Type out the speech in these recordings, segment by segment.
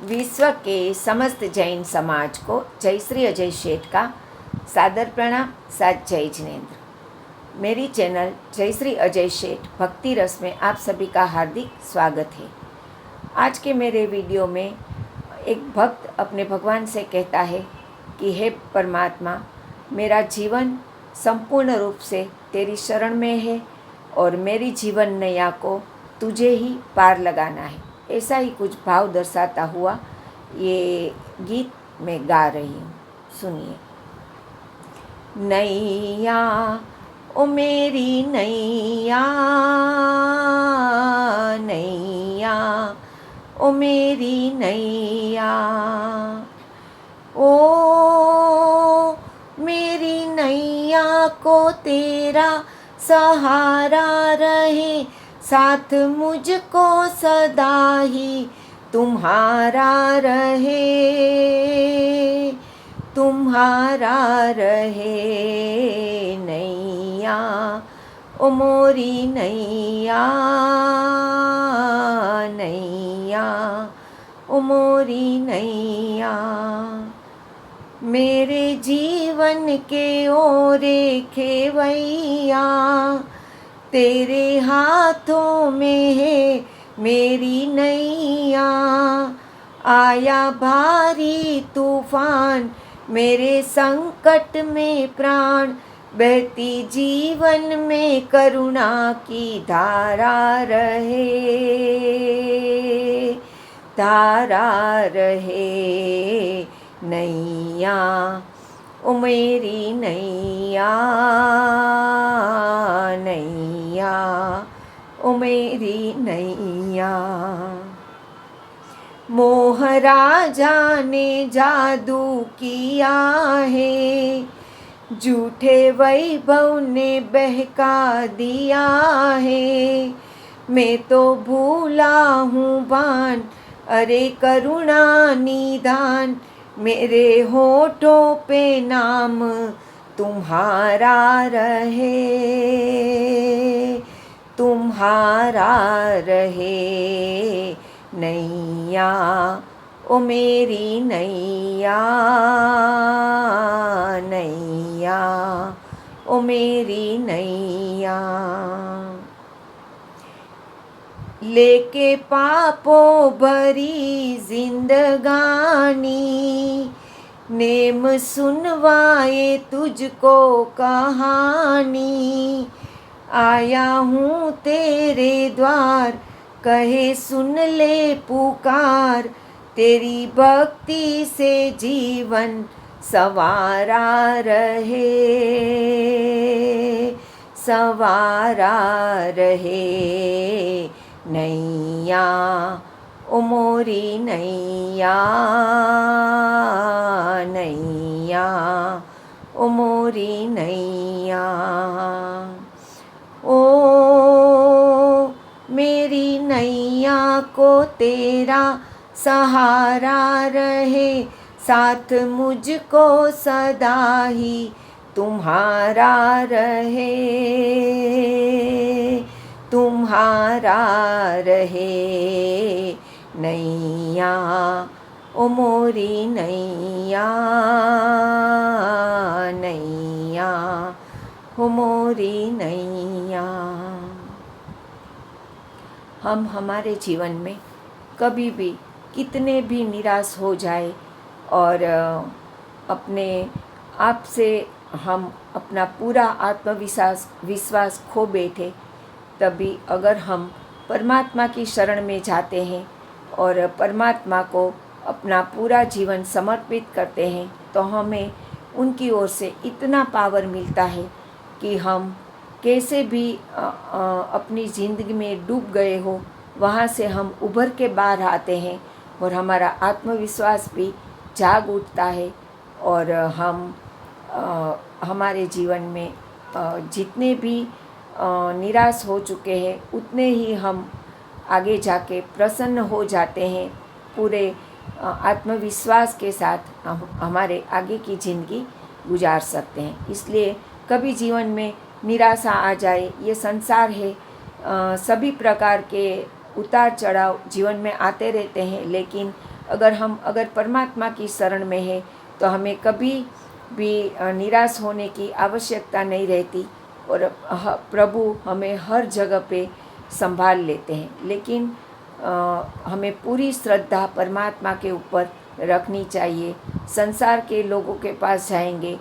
विश्व के समस्त जैन समाज को जय श्री अजय शेठ का सादर प्रणाम, साथ जय जिनेन्द्र। मेरी चैनल जय श्री अजय शेठ भक्ति रस में आप सभी का हार्दिक स्वागत है। आज के मेरे वीडियो में एक भक्त अपने भगवान से कहता है कि हे परमात्मा, मेरा जीवन संपूर्ण रूप से तेरी शरण में है और मेरी जीवन नैया को तुझे ही पार लगाना है। ऐसा ही कुछ भाव दर्शाता हुआ ये गीत मैं गा रही हूँ, सुनिए। नैया ओ मेरी नैया, नैया ओ मेरी नैया, ओ मेरी नैया को तेरा सहारा रहे, साथ मुझको सदा ही तुम्हारा रहे, तुम्हारा रहे। नैया ओ मोरी नैया, नैया ओ मोरी नैया, मेरे जीवन के ओरे खेवैया, तेरे हाथों में है मेरी नैया। आया भारी तूफान मेरे संकट में प्राण, बहती जीवन में करुणा की धारा रहे, धारा रहे। नैया ओ मेरी नैया, नैया ओ मेरी नैया। मोह राजा ने जादू किया है, झूठे वैभव ने बहका दिया है। मैं तो भूला हूँ बान, अरे करुणा निदान, मेरे होठों पे नाम तुम्हारा रहे, तुम्हारा रहे। नैया ओ मेरी नैया, नैया ओ मेरी नैया। लेके पापों भरी जिंदगानी, नेम सुनवाए तुझको कहानी। आया हूँ तेरे द्वार, कहे सुन ले पुकार, तेरी भक्ति से जीवन सवारा रहे, सवारा रहे। नैया ओ मोरी नैया, नैया ओ मोरी नैया। ओ मेरी नैया को तेरा सहारा रहे, साथ मुझको सदा ही तुम्हारा रहे, तुम्हारा रहे। नैया ओ मोरी नैया, नैया ओ मोरी नैया। हम हमारे जीवन में कभी भी कितने भी निराश हो जाए और अपने आप से हम अपना पूरा विश्वास खो बैठे, तभी अगर हम परमात्मा की शरण में जाते हैं और परमात्मा को अपना पूरा जीवन समर्पित करते हैं, तो हमें उनकी ओर से इतना पावर मिलता है कि हम कैसे भी अपनी ज़िंदगी में डूब गए हो, वहाँ से हम उभर के बाहर आते हैं और हमारा आत्मविश्वास भी जाग उठता है और हम हमारे जीवन में जितने भी निराश हो चुके हैं उतने ही हम आगे जाके प्रसन्न हो जाते हैं। पूरे आत्मविश्वास के साथ हम हमारे आगे की ज़िंदगी गुजार सकते हैं। इसलिए कभी जीवन में निराशा आ जाए, ये संसार है, सभी प्रकार के उतार चढ़ाव जीवन में आते रहते हैं, लेकिन अगर परमात्मा की शरण में है तो हमें कभी भी निराश होने की आवश्यकता नहीं रहती, और प्रभु हमें हर जगह पे संभाल लेते हैं। लेकिन हमें पूरी श्रद्धा परमात्मा के ऊपर रखनी चाहिए। संसार के लोगों के पास जाएंगे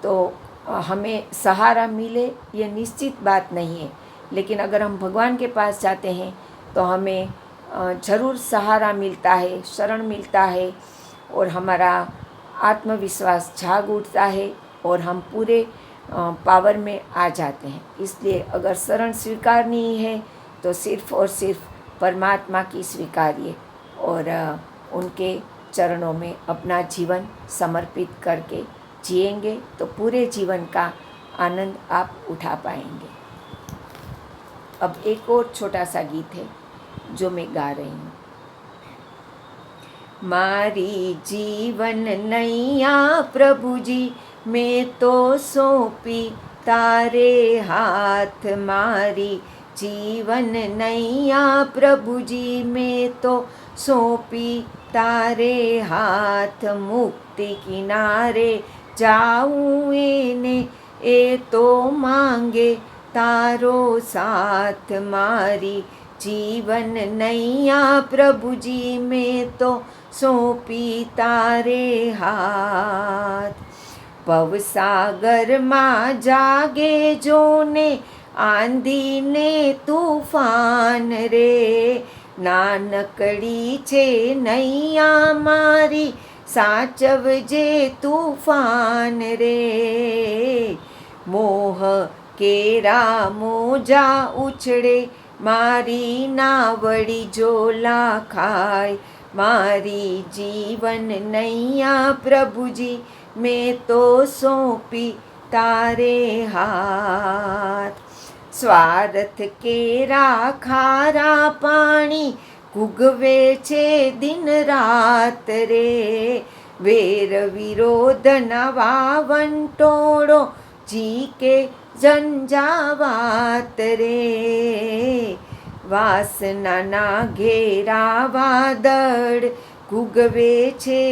तो हमें सहारा मिले ये निश्चित बात नहीं है, लेकिन अगर हम भगवान के पास जाते हैं तो हमें ज़रूर सहारा मिलता है, शरण मिलता है, और हमारा आत्मविश्वास जाग उठता है और हम पूरे पावर में आ जाते हैं। इसलिए अगर शरण स्वीकारनी है तो सिर्फ़ और सिर्फ परमात्मा की स्वीकारिए, और उनके चरणों में अपना जीवन समर्पित करके जिएंगे तो पूरे जीवन का आनंद आप उठा पाएंगे। अब एक और छोटा सा गीत है जो मैं गा रही हूँ। मारी जीवन नैया प्रभु जी मैं तो सौंपी तारे हाथ, मारी जीवन नैया प्रभु जी मैं तो सौंपी तारे हाथ, मुक्ति किनारे जाऊँ एने ए तो मांगे तारो साथ, मारी जीवन नैया प्रभु जी मैं तो सौंपी तारे हाथ। भवसागर माँ जागे जोने आंधी ने तूफान रे, नानकड़ी छे नैया मारी साचवजे तूफान रे। मोह केरा मोजा उछड़े मारी नावड़ी झोला खाए, मारी जीवन नैया प्रभु जी मैं तो सौंपी तारे हाथ। स्वार्थ केरा खारा पानी कुगवे छे दिन रात रे, वेर विरोध न वावंटोड़ो जी के झंझावात रे। वासना ना घेरा वादळ कुगवे छे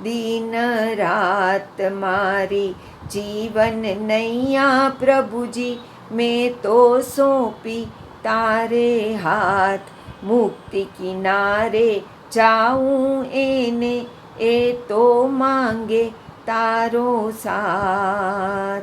दिन रात, मारी जीवन नैया प्रभु जी मैं तो सौंपी तारे हाथ, मुक्ति किनारे जाऊँ एने ए तो मांगे तारो साथ।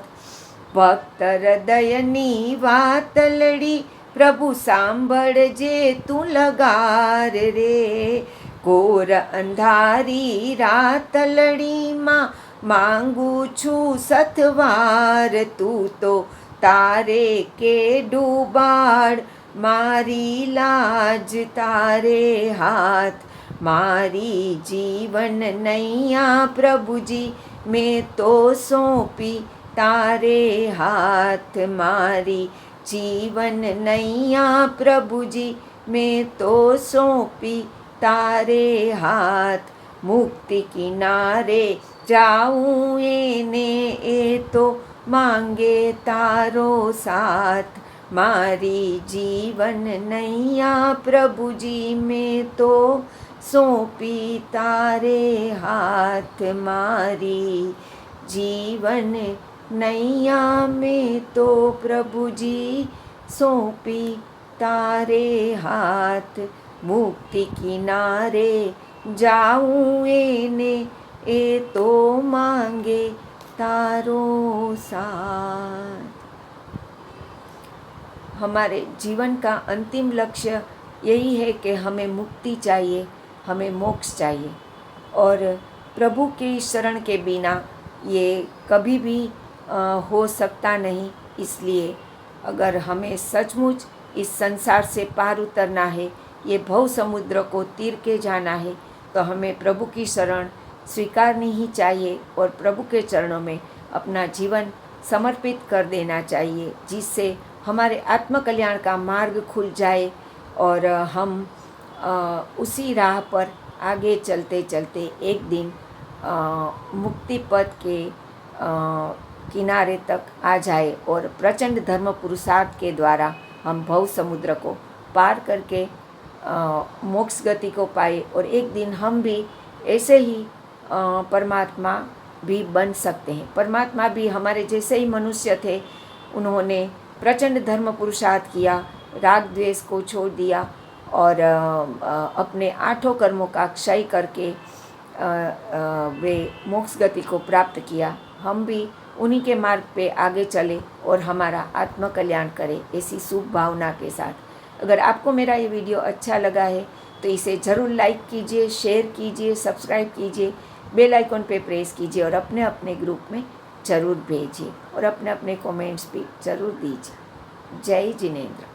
भक्त हृदयनी वात लड़ी प्रभु सांभळजे तू लगार रे, घोर अंधारी रात लड़ी मां मांगू छू सतवार, तू तो तारे के डूबाड़ मारी लाज तारे हाथ, मारी जीवन नैया प्रभु जी मैं तो सौंपी तारे हाथ, मारी जीवन नैया प्रभु जी मैं तो सौंपी तारे हाथ, मुक्ति किनारे जाऊँ एने ए तो मांगे तारो साथ, मारी जीवन नैया प्रभु जी मैं तो सौंपी तारे हाथ, मारी जीवन नैया में तो प्रभु जी सौंपी तारे हाथ, मुक्ति किनारे जाऊँ एने ए तो मांगे तारो साथ। हमारे जीवन का अंतिम लक्ष्य यही है कि हमें मुक्ति चाहिए, हमें मोक्ष चाहिए, और प्रभु की शरण के बिना ये कभी भी हो सकता नहीं। इसलिए अगर हमें सचमुच इस संसार से पार उतरना है, ये भव समुद्र को तीर के जाना है, तो हमें प्रभु की शरण स्वीकारनी ही चाहिए और प्रभु के चरणों में अपना जीवन समर्पित कर देना चाहिए, जिससे हमारे आत्मकल्याण का मार्ग खुल जाए और हम उसी राह पर आगे चलते चलते एक दिन मुक्ति पथ के किनारे तक आ जाए और प्रचंड धर्म पुरुषार्थ के द्वारा हम भव समुद्र को पार करके मोक्ष गति को पाए और एक दिन हम भी ऐसे ही परमात्मा भी बन सकते हैं। परमात्मा भी हमारे जैसे ही मनुष्य थे, उन्होंने प्रचंड धर्म पुरुषार्थ किया, राग द्वेष को छोड़ दिया और अपने 8 कर्मों का क्षय करके वे मोक्ष गति को प्राप्त किया। हम भी उन्हीं के मार्ग पे आगे चले और हमारा आत्मकल्याण करें, ऐसी शुभ भावना के साथ। अगर आपको मेरा ये वीडियो अच्छा लगा है तो इसे ज़रूर लाइक कीजिए, शेयर कीजिए, सब्सक्राइब कीजिए, बेल आइकन पे प्रेस कीजिए और अपने अपने ग्रुप में ज़रूर भेजिए और अपने अपने कमेंट्स भी ज़रूर दीजिए। जय जिनेंद्र।